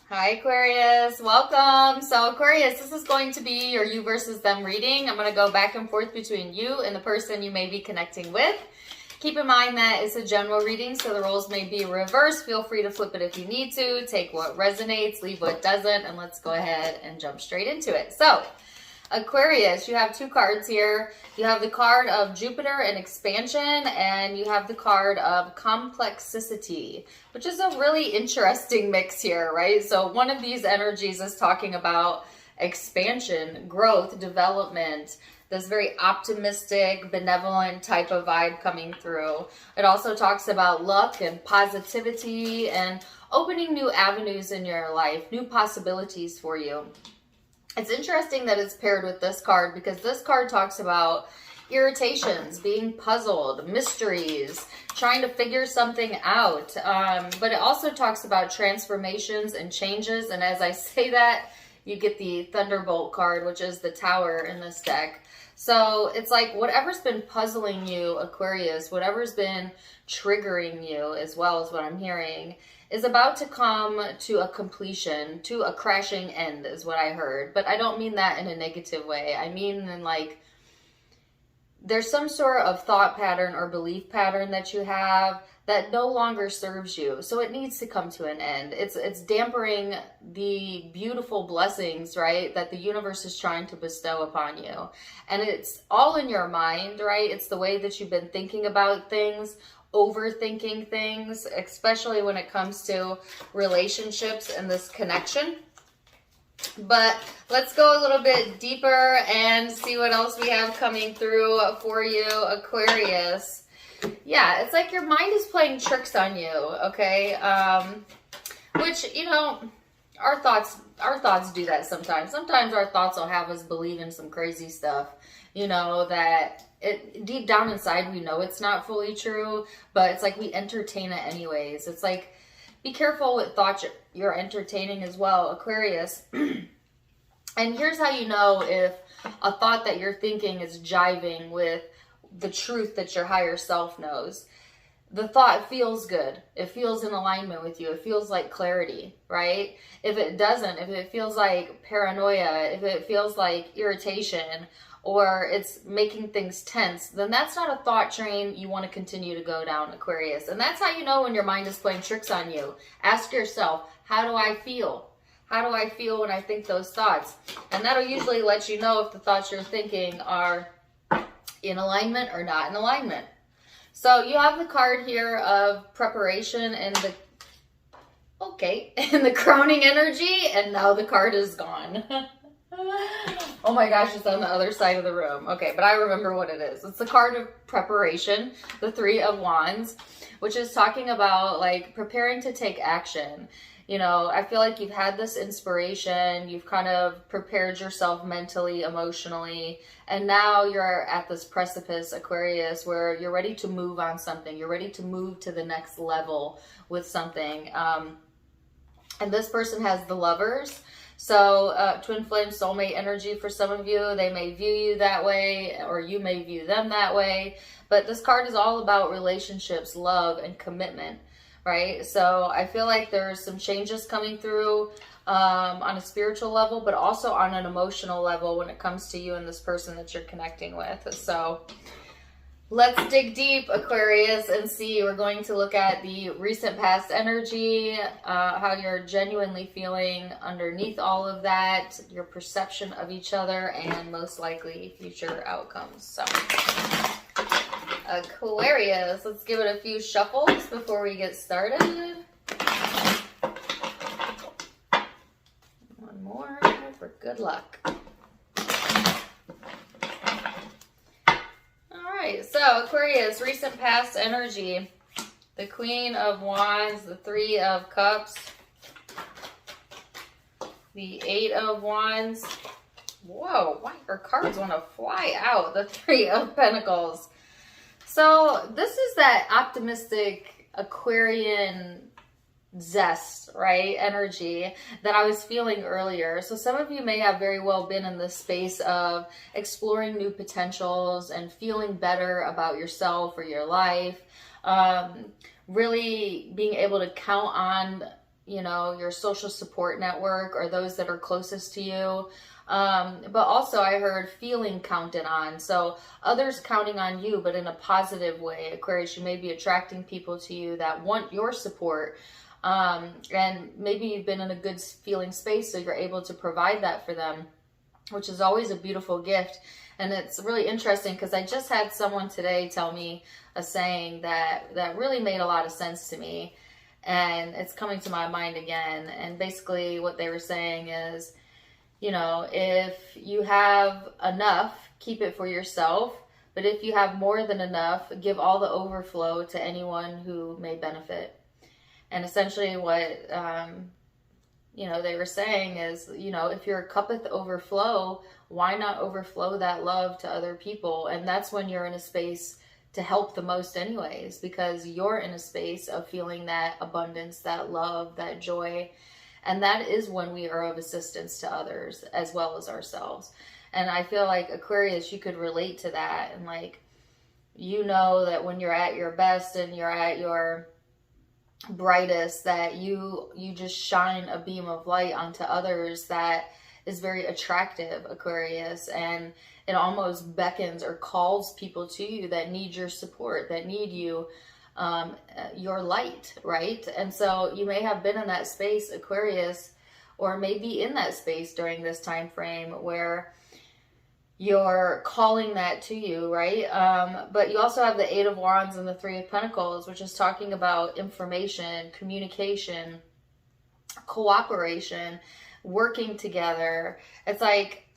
Hi Aquarius, welcome. So Aquarius, this is going to be your you versus them reading. I'm going to go back and forth between you and the person you may be connecting with. Keep in mind that it's a general reading, so the roles may be reversed. Feel free to flip it if you need to. Take what resonates, leave what doesn't, and let's go ahead and jump straight into it. So Aquarius, you have two cards here. You have the card of Jupiter and expansion, and you have the card of complexity, which is a really interesting mix here, right? So one of these energies is talking about expansion, growth, development, this very optimistic, benevolent type of vibe coming through. It also talks about luck and positivity and opening new avenues in your life, new possibilities for you. It's interesting that it's paired with this card because this card talks about irritations, being puzzled, mysteries, trying to figure something out. But it also talks about transformations and changes. And as I say that, you get the Thunderbolt card, which is the Tower in this deck. So it's like whatever's been puzzling you, Aquarius, whatever's been triggering you as well as what I'm hearing, is about to come to a completion, to a crashing end is what I heard. But I don't mean that in a negative way. I mean in like, there's some sort of thought pattern or belief pattern that you have that no longer serves you. So it needs to come to an end. It's dampering the beautiful blessings, right, that the universe is trying to bestow upon you. And it's all in your mind, right? It's the way that you've been thinking about things, overthinking things, especially when it comes to relationships and this connection. But let's go a little bit deeper and see what else we have coming through for you, Aquarius. Yeah, it's like your mind is playing tricks on you, okay? Which, you know, our thoughts do that sometimes. Sometimes our thoughts will have us believe in some crazy stuff, you know, that deep down inside we know it's not fully true, but it's like we entertain it anyways. It's like, be careful with thoughts you're entertaining as well, Aquarius. And here's how you know if a thought that you're thinking is jiving with the truth that your higher self knows. The thought feels good. It feels in alignment with you. It feels like clarity, right? If it doesn't, if it feels like paranoia, if it feels like irritation, or it's making things tense, then that's not a thought train you want to continue to go down, Aquarius. And that's how you know when your mind is playing tricks on you. Ask yourself, how do I feel? How do I feel when I think those thoughts? And that'll usually let you know if the thoughts you're thinking are in alignment or not in alignment. So you have the card here of preparation and the crowning energy, and now the card is gone. Oh my gosh, it's on the other side of the room. Okay, but I remember what it is. It's the card of preparation, the Three of Wands, which is talking about like preparing to take action. You know, I feel like you've had this inspiration, you've kind of prepared yourself mentally, emotionally, and now you're at this precipice, Aquarius, where you're ready to move on something. You're ready to move to the next level with something. And this person has the Lovers. So twin flame soulmate energy for some of you. They may view you that way, or you may view them that way. But this card is all about relationships, love, and commitment. Right? So I feel like there's some changes coming through on a spiritual level, but also on an emotional level when it comes to you and this person that you're connecting with. So let's dig deep, Aquarius, and see. We're going to look at the recent past energy, how you're genuinely feeling underneath all of that, your perception of each other, and most likely future outcomes. So Aquarius, let's give it a few shuffles before we get started. One more for good luck. Alright, so Aquarius, recent past energy. The Queen of Wands, the Three of Cups, the Eight of Wands. Whoa, why our cards want to fly out? The Three of Pentacles. So this is that optimistic Aquarian zest, right? Energy that I was feeling earlier. So some of you may have very well been in this space of exploring new potentials and feeling better about yourself or your life. Really being able to count on you know, your social support network or those that are closest to you. But also I heard feeling counted on. So others counting on you, but in a positive way. Aquarius, you may be attracting people to you that want your support. And maybe you've been in a good feeling space, so you're able to provide that for them, which is always a beautiful gift. And it's really interesting because I just had someone today tell me a saying that really made a lot of sense to me. And it's coming to my mind again. And basically what they were saying is, you know, if you have enough, keep it for yourself. But if you have more than enough, give all the overflow to anyone who may benefit. And essentially what, you know, they were saying is, you know, if your cuppeth overflow, why not overflow that love to other people? And that's when you're in a space to help the most anyways, because you're in a space of feeling that abundance, that love, that joy. And that is when we are of assistance to others as well as ourselves. And I feel like Aquarius, you could relate to that. And like, you know that when you're at your best and you're at your brightest, that you just shine a beam of light onto others that is very attractive, Aquarius, and it almost beckons or calls people to you that need your support, that need you, your light, right? And so you may have been in that space, Aquarius, or maybe in that space during this time frame where you're calling that to you, right? But you also have the Eight of Wands and the Three of Pentacles, which is talking about information, communication, cooperation, working together. It's like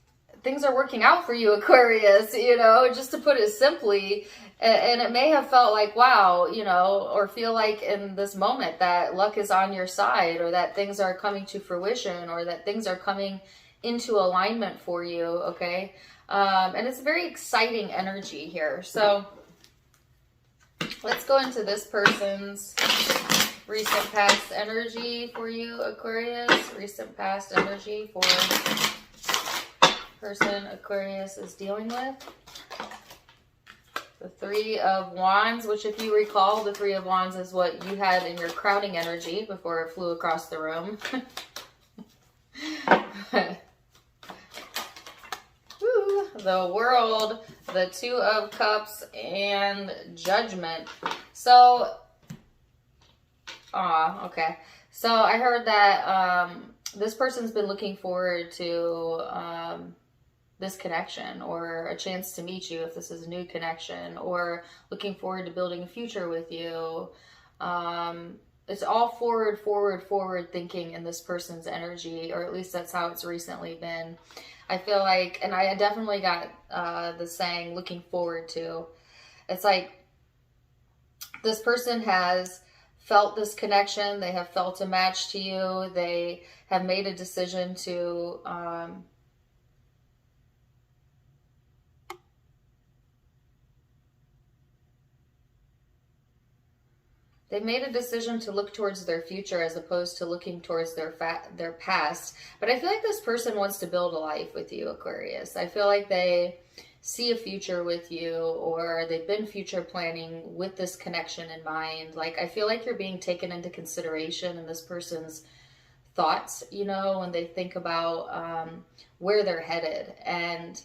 things are working out for you, Aquarius, you know, just to put it simply. And it may have felt like, wow, you know, or feel like in this moment that luck is on your side, or that things are coming to fruition, or that things are coming into alignment for you, okay? And it's very exciting energy here. So let's go into this person's recent past energy for you, Aquarius. Recent past energy for person Aquarius is dealing with. The Three of Wands, which if you recall, the Three of Wands is what you had in your crowning energy before it flew across the room. The World, the Two of Cups, and Judgment. So, okay. So I heard that this person's been looking forward to this connection, or a chance to meet you if this is a new connection, or looking forward to building a future with you. It's all forward thinking in this person's energy, or at least that's how it's recently been. I feel like, and I definitely got the saying looking forward to. It's like this person has felt this connection. They have felt a match to you. They have made a decision to they've made a decision to look towards their future as opposed to looking towards their past. But I feel like this person wants to build a life with you, Aquarius. I feel like they see a future with you, or they've been future planning with this connection in mind. Like, I feel like you're being taken into consideration in this person's thoughts, you know, when they think about where they're headed. And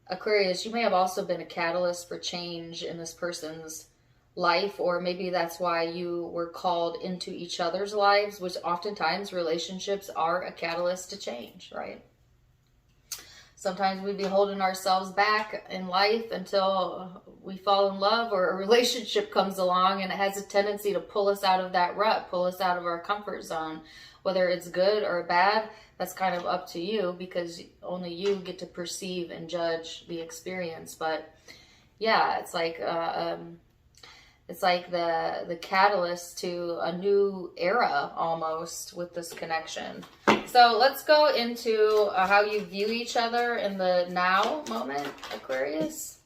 Aquarius, you may have also been a catalyst for change in this person's life, or maybe that's why you were called into each other's lives, which oftentimes relationships are a catalyst to change, right? Sometimes we be holding ourselves back in life until we fall in love, or a relationship comes along and it has a tendency to pull us out of that rut, pull us out of our comfort zone. Whether it's good or bad, that's kind of up to you, because only you get to perceive and judge the experience. But yeah, it's like the catalyst to a new era almost with this connection. So let's go into how you view each other in the now moment, Aquarius.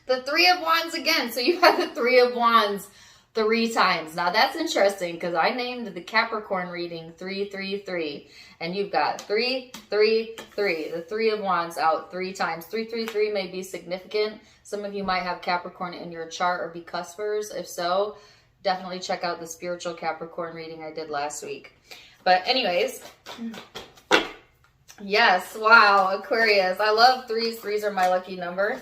The Three of Wands again. So you have the Three of Wands 3 times. Now that's interesting, because I named the Capricorn reading 333, and you've got 333, the Three of Wands out 3 times. 333 may be significant. Some of you might have Capricorn in your chart or be cuspers. If so, definitely check out the spiritual Capricorn reading I did last week. But anyways, yes, wow, Aquarius. I love threes. Threes are my lucky number.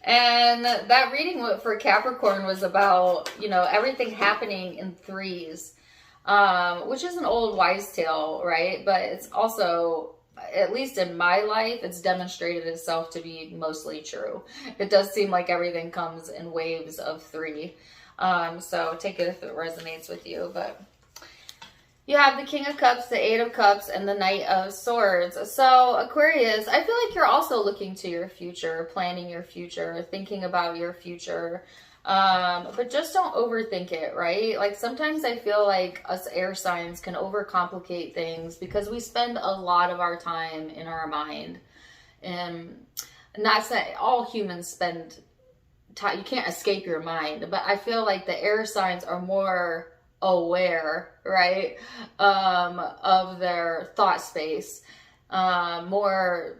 And that reading for Capricorn was about, you know, everything happening in threes, which is an old wives' tale, right? But it's also, at least in my life, it's demonstrated itself to be mostly true. It does seem like everything comes in waves of three. So take it if it resonates with you. But you have the King of Cups, the Eight of Cups, and the Knight of Swords. So Aquarius, I feel like you're also looking to your future, planning your future, thinking about your future. But just don't overthink it, right? Like sometimes I feel like us air signs can overcomplicate things because we spend a lot of our time in our mind. And not saying all humans spend time, you can't escape your mind, but I feel like the air signs are more aware, right, of their thought space, more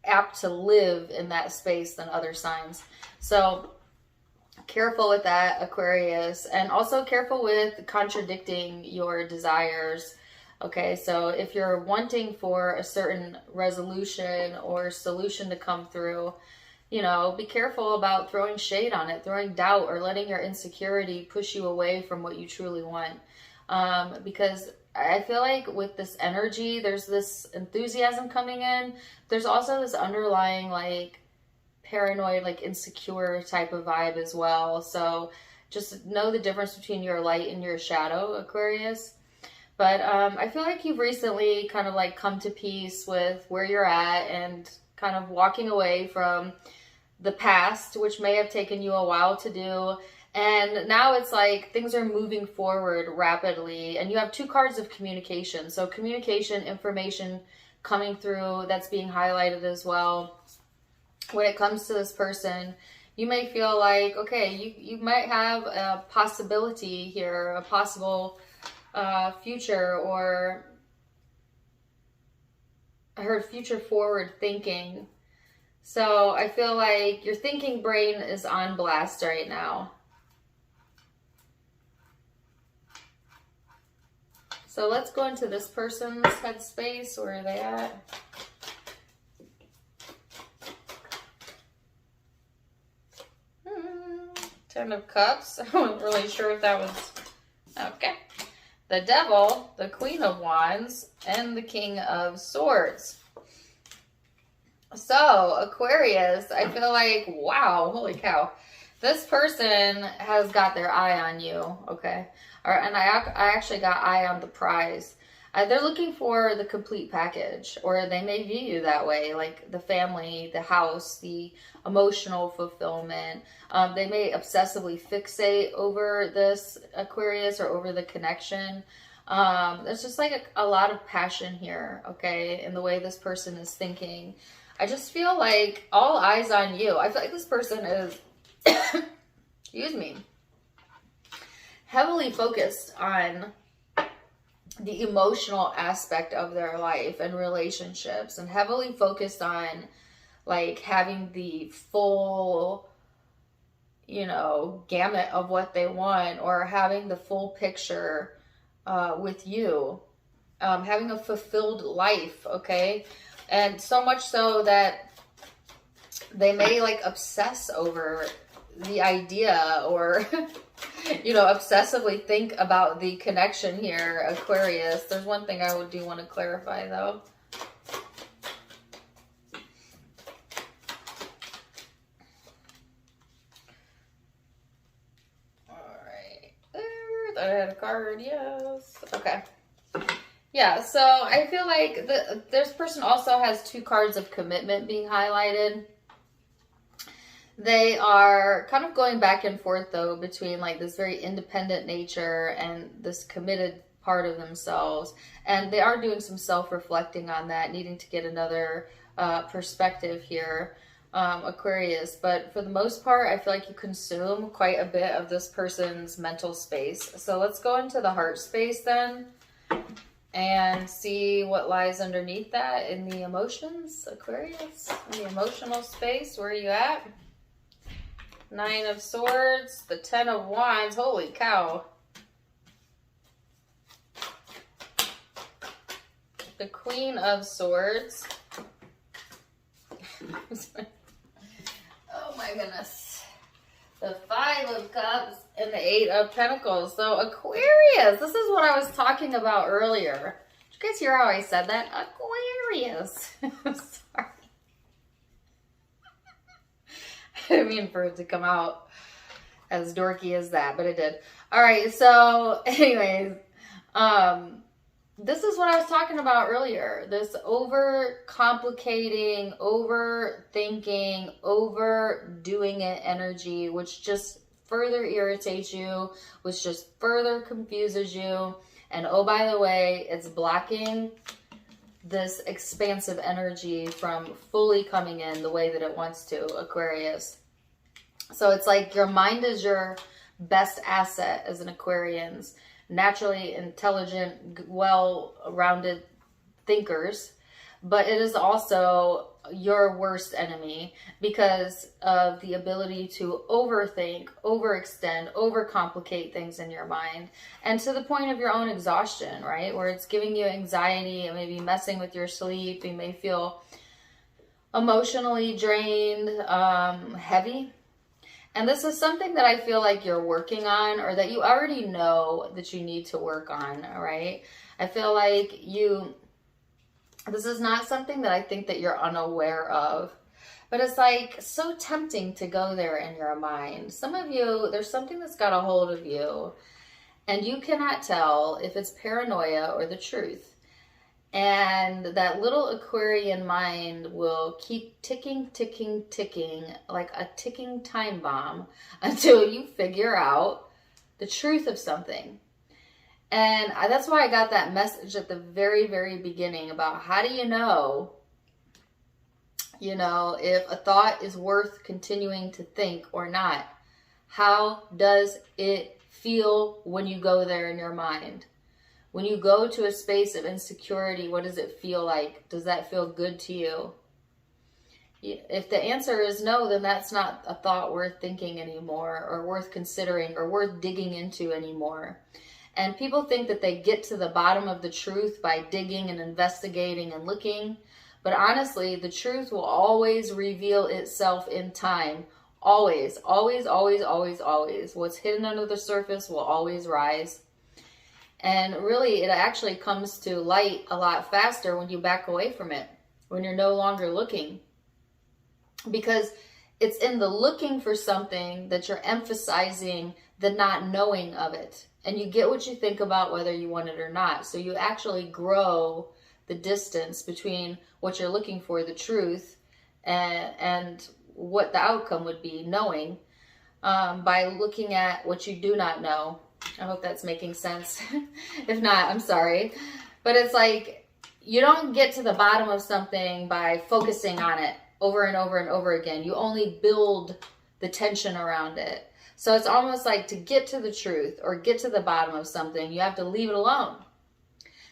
apt to live in that space than other signs. So careful with that, Aquarius, and also careful with contradicting your desires. Okay, so if you're wanting for a certain resolution or solution to come through, you know, be careful about throwing shade on it, throwing doubt, or letting your insecurity push you away from what you truly want. Because I feel like with this energy, there's this enthusiasm coming in. There's also this underlying, like, paranoid, like, insecure type of vibe as well. So just know the difference between your light and your shadow, Aquarius. But I feel like you've recently kind of, like, come to peace with where you're at and kind of walking away from the past, which may have taken you a while to do. And now it's like things are moving forward rapidly. And you have two cards of communication. So communication, information coming through, that's being highlighted as well. When it comes to this person, you may feel like, okay, you might have a possibility here, a possible future, or I heard future forward thinking. So I feel like your thinking brain is on blast right now. So let's go into this person's headspace. Where are they at? Ten of Cups. I wasn't really sure if that was... Okay. The Devil, the Queen of Wands, and the King of Swords. So, Aquarius, I feel like, wow, holy cow. This person has got their eye on you, okay? And I actually got eye on the prize. They're looking for the complete package, or they may view you that way, like the family, the house, the emotional fulfillment. They may obsessively fixate over this, Aquarius, or over the connection. There's just like a lot of passion here, okay, in the way this person is thinking. I just feel like all eyes on you. I feel like this person is, excuse me, heavily focused on the emotional aspect of their life and relationships, and heavily focused on like having the full, you know, gamut of what they want, or having the full picture with you, having a fulfilled life, okay? And so much so that they may like obsess over the idea, or you know, obsessively think about the connection here, Aquarius. There's one thing I do want to clarify though. Alright. I had a card, yes. Okay. Yeah, so I feel like this person also has two cards of commitment being highlighted. They are kind of going back and forth, though, between like this very independent nature and this committed part of themselves. And they are doing some self-reflecting on that, needing to get another perspective here, Aquarius. But for the most part, I feel like you consume quite a bit of this person's mental space. So let's go into the heart space then, and see what lies underneath that in the emotions, Aquarius. In the emotional space, where are you at? Nine of Swords, the Ten of Wands. Holy cow. The Queen of Swords. Oh my goodness. The Five of Cups and the Eight of Pentacles. So Aquarius, this is what I was talking about earlier. Did you guys hear how I said that? Aquarius. I'm sorry. I didn't mean for it to come out as dorky as that, but it did. All right, so anyways, this is what I was talking about earlier. This over-complicating, overthinking, overdoing it energy, which just further irritates you, which just further confuses you. And oh, by the way, it's blocking this expansive energy from fully coming in the way that it wants to, Aquarius. So it's like your mind is your best asset as an Aquarians. Naturally intelligent, well-rounded thinkers, but it is also your worst enemy because of the ability to overthink, overextend, overcomplicate things in your mind, and to the point of your own exhaustion, right? Where it's giving you anxiety, it may be messing with your sleep, you may feel emotionally drained, heavy. And this is something that I feel like you're working on, or that you already know that you need to work on, all right? I feel like this is not something that I think that you're unaware of, but it's like so tempting to go there in your mind. Some of you, there's something that's got a hold of you, and you cannot tell if it's paranoia or the truth. And that little Aquarian mind will keep ticking, ticking, ticking like a ticking time bomb until you figure out the truth of something. And that's why I got that message at the very, very beginning about how do you know, if a thought is worth continuing to think or not. How does it feel when you go there in your mind? When you go to a space of insecurity, what does it feel like? Does that feel good to you? If the answer is no, then that's not a thought worth thinking anymore, or worth considering, or worth digging into anymore. And people think that they get to the bottom of the truth by digging and investigating and looking. But honestly, the truth will always reveal itself in time. Always, always, always, always, always. What's hidden under the surface will always rise. And really, it actually comes to light a lot faster when you back away from it, when you're no longer looking. Because it's in the looking for something that you're emphasizing the not knowing of it. And you get what you think about whether you want it or not. So you actually grow the distance between what you're looking for, the truth, and what the outcome would be, knowing, by looking at what you do not know. I hope that's making sense. If not, I'm sorry. But it's like, you don't get to the bottom of something by focusing on it over and over and over again. You only build the tension around it. So it's almost like to get to the truth or get to the bottom of something, you have to leave it alone.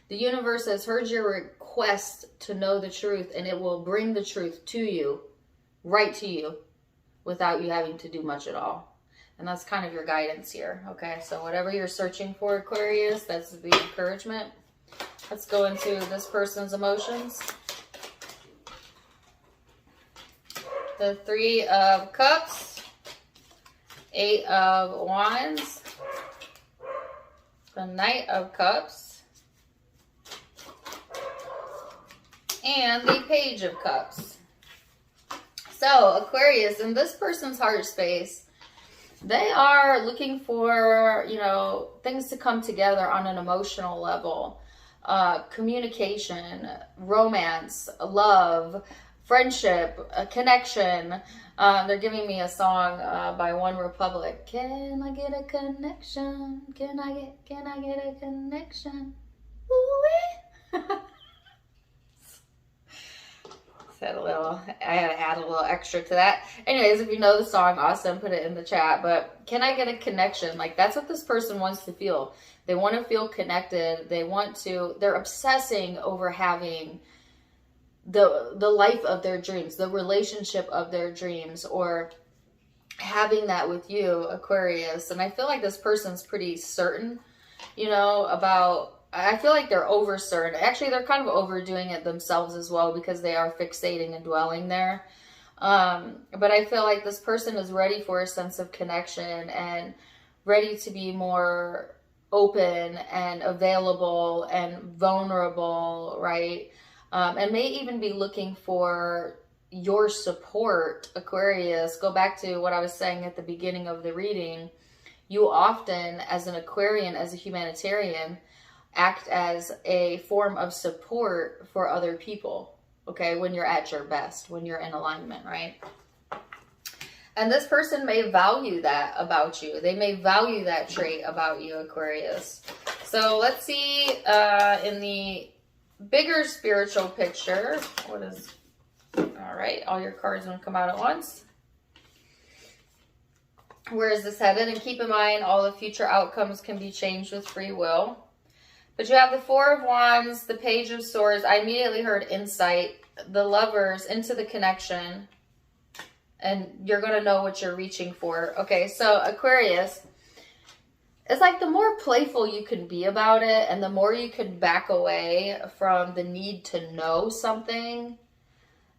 The universe has heard your request to know the truth, and it will bring the truth to you, right to you, without you having to do much at all. And that's kind of your guidance here. Okay, so whatever you're searching for, Aquarius, that's the encouragement. Let's go into this person's emotions. The Three of Cups, Eight of Wands, the Knight of Cups, and the Page of Cups. So Aquarius, in this person's heart space, they are looking for, things to come together on an emotional level. Communication, romance, love, friendship, a connection. They're giving me a song by One Republic. Can I get a connection? Can I get a connection? Ooh-wee. I had to add a little extra to that. Anyways, if you know the song, awesome, put it in the chat. But can I get a connection? Like, that's what this person wants to feel. They want to feel connected. They're obsessing over having the life of their dreams, the relationship of their dreams, or having that with you, Aquarius. And I feel like this person's pretty certain, you know, about, I feel like they're over certain. Actually, they're kind of overdoing it themselves as well, because they are fixating and dwelling there. But I feel like this person is ready for a sense of connection and ready to be more open and available and vulnerable, right? And may even be looking for your support, Aquarius. Go back to what I was saying at the beginning of the reading. You often, as an Aquarian, as a humanitarian, act as a form of support for other people, okay, when you're at your best, when you're in alignment, right? And this person may value that about you. They may value that trait about you, Aquarius. So let's see in the bigger spiritual picture, what is, all right, all your cards going to come out at once. Where is this headed? And keep in mind, all the future outcomes can be changed with free will. But you have the Four of Wands, the Page of Swords. I immediately heard insight, the Lovers, into the connection. And you're going to know what you're reaching for. Okay, so Aquarius, it's like the more playful you can be about it and the more you can back away from the need to know something,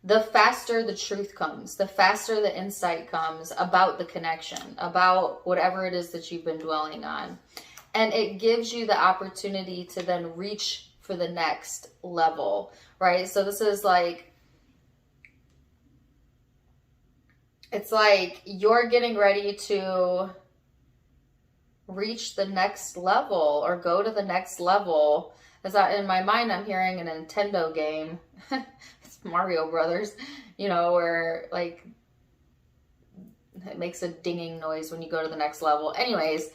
the faster the truth comes, the faster the insight comes about the connection, about whatever it is that you've been dwelling on. And it gives you the opportunity to then reach for the next level, right? So this is like, it's like you're getting ready to reach the next level or go to the next level. As in my mind, I'm hearing a Nintendo game. It's Mario Brothers, you know, where like it makes a dinging noise when you go to the next level. Anyways,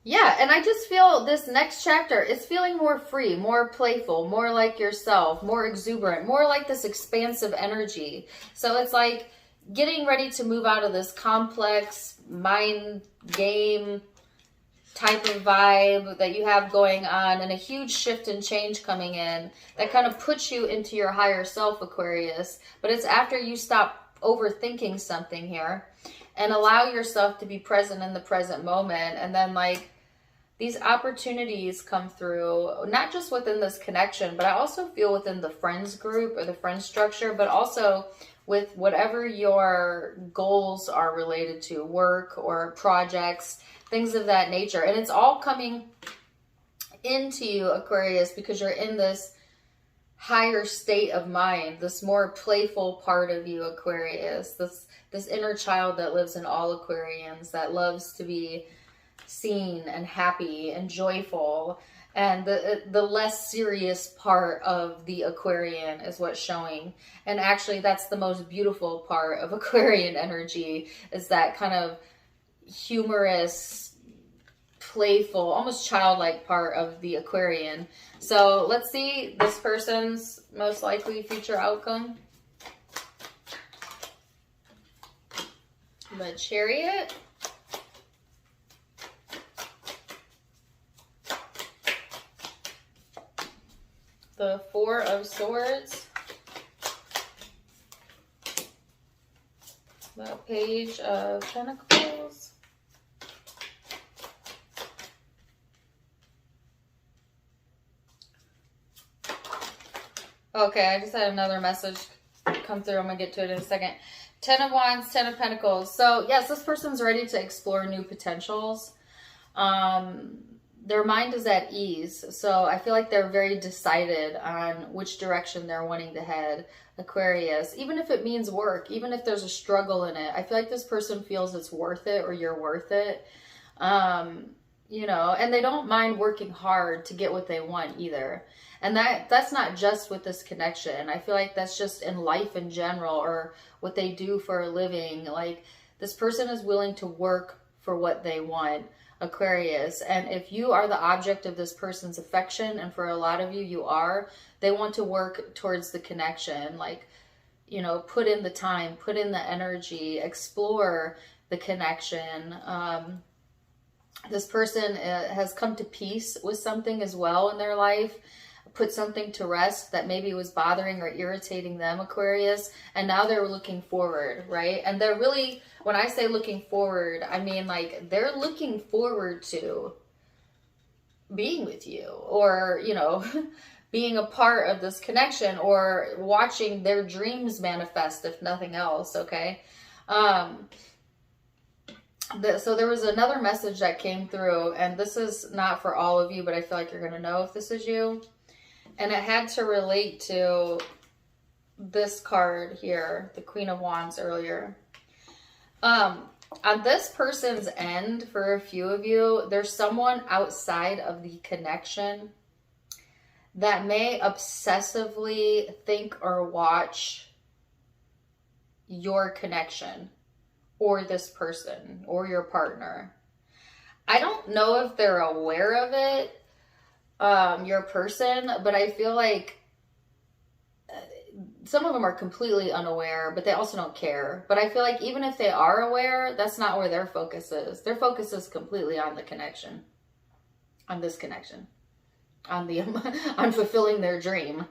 yeah, and I just feel this next chapter is feeling more free, more playful, more like yourself, more exuberant, more like this expansive energy. So it's like getting ready to move out of this complex mind game type of vibe that you have going on, and a huge shift and change coming in that kind of puts you into your higher self, Aquarius. But it's after you stop overthinking something here and allow yourself to be present in the present moment. And then like these opportunities come through, not just within this connection, but I also feel within the friends group or the friend structure, but also with whatever your goals are related to, work or projects, things of that nature. And it's all coming into you, Aquarius, because you're in this higher state of mind, this more playful part of you, Aquarius, this inner child that lives in all Aquarians, that loves to be seen and happy and joyful. And the less serious part of the Aquarian is what's showing. And actually that's the most beautiful part of Aquarian energy, is that kind of humorous, playful, almost childlike part of the Aquarian. So let's see this person's most likely future outcome. The Chariot. The Four of Swords. The Page of Pentacles. Okay, I just had another message come through. I'm going to get to it in a second. Ten of Wands, Ten of Pentacles. So, yes, this person's ready to explore new potentials. Their mind is at ease. So, I feel like they're very decided on which direction they're wanting to head, Aquarius. Even if it means work, even if there's a struggle in it, I feel like this person feels it's worth it, or you're worth it. You know, and they don't mind working hard to get what they want either. And that's not just with this connection. I feel like that's just in life in general, or what they do for a living. Like, this person is willing to work for what they want, Aquarius. And if you are the object of this person's affection, and for a lot of you, you are, they want to work towards the connection. Like, you know, put in the time, put in the energy, explore the connection. This person has come to peace with something as well in their life. put something to rest that maybe was bothering or irritating them, Aquarius, and now they're looking forward, right? And they're really, when I say looking forward, I mean like they're looking forward to being with you, or, you know, being a part of this connection, or watching their dreams manifest, if nothing else, okay? So there was another message that came through, and this is not for all of you, but I feel like you're going to know if this is you. And it had to relate to this card here, the Queen of Wands earlier. On this person's end, for a few of you, there's someone outside of the connection that may obsessively think or watch your connection, or this person, or your partner. I don't know if they're aware of it, your person, but I feel like some of them are completely unaware, but they also don't care. But I feel like even if they are aware, that's not where their focus is. Their focus is completely on the connection, on this connection, on the on fulfilling their dream.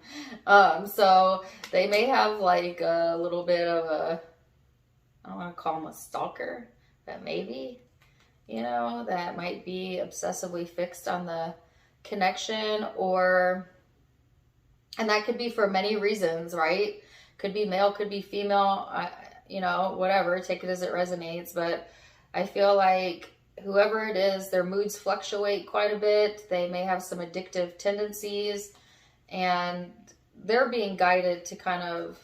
So they may have like a little bit of a, I don't want to call them a stalker, but maybe, you know, that might be obsessively fixed on the connection, or, and that could be for many reasons, right? Could be male, could be female, you know, whatever, take it as it resonates. But I feel like whoever it is, their moods fluctuate quite a bit. They may have some addictive tendencies, and they're being guided to kind of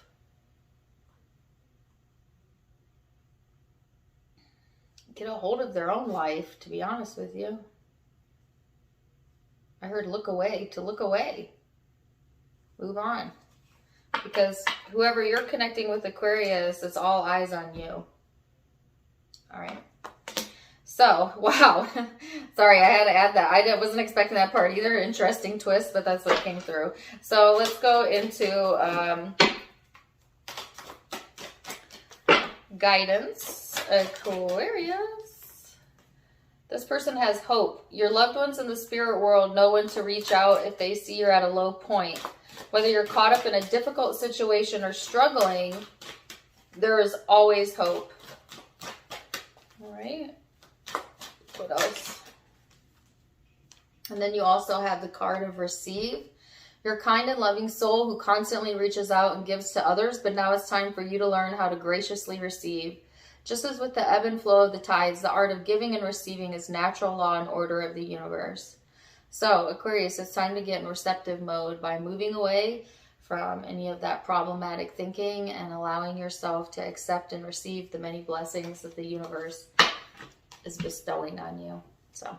get a hold of their own life, to be honest with you. I heard look away, to look away. Move on. Because whoever you're connecting with, Aquarius, it's all eyes on you. All right. So, wow. Sorry, I had to add that. I wasn't expecting that part either. Interesting twist, but that's what came through. So let's go into guidance, Aquarius. This person has hope. Your loved ones in the spirit world know when to reach out if they see you're at a low point. Whether you're caught up in a difficult situation or struggling, there is always hope. All right. What else? And then you also have the card of receive. You're a kind and loving soul who constantly reaches out and gives to others, but now it's time for you to learn how to graciously receive. Just as with the ebb and flow of the tides, the art of giving and receiving is natural law and order of the universe. So, Aquarius, it's time to get in receptive mode by moving away from any of that problematic thinking and allowing yourself to accept and receive the many blessings that the universe is bestowing on you. So,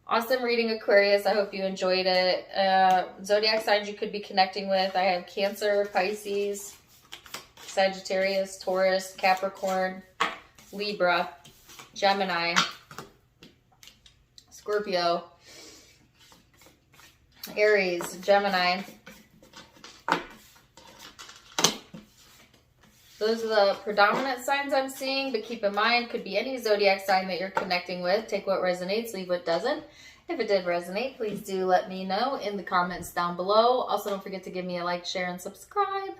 awesome reading, Aquarius. I hope you enjoyed it. Zodiac signs you could be connecting with. I have Cancer, Pisces, Sagittarius, Taurus, Capricorn, Libra, Gemini, Scorpio, Aries, Gemini. Those are the predominant signs I'm seeing, but keep in mind, could be any zodiac sign that you're connecting with. Take what resonates, leave what doesn't. If it did resonate, please do let me know in the comments down below. Also, don't forget to give me a like, share, and subscribe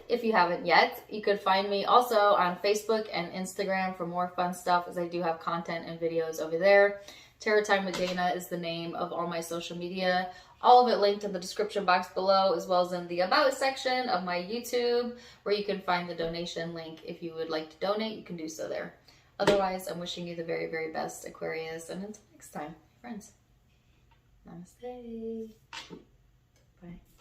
if you haven't yet. You could find me also on Facebook and Instagram for more fun stuff, as I do have content and videos over there. Tarot Time with Dana is the name of all my social media. All of it linked in the description box below, as well as in the About section of my YouTube, where you can find the donation link. If you would like to donate, you can do so there. Otherwise, I'm wishing you the very, very best, Aquarius. And until next time, friends, namaste.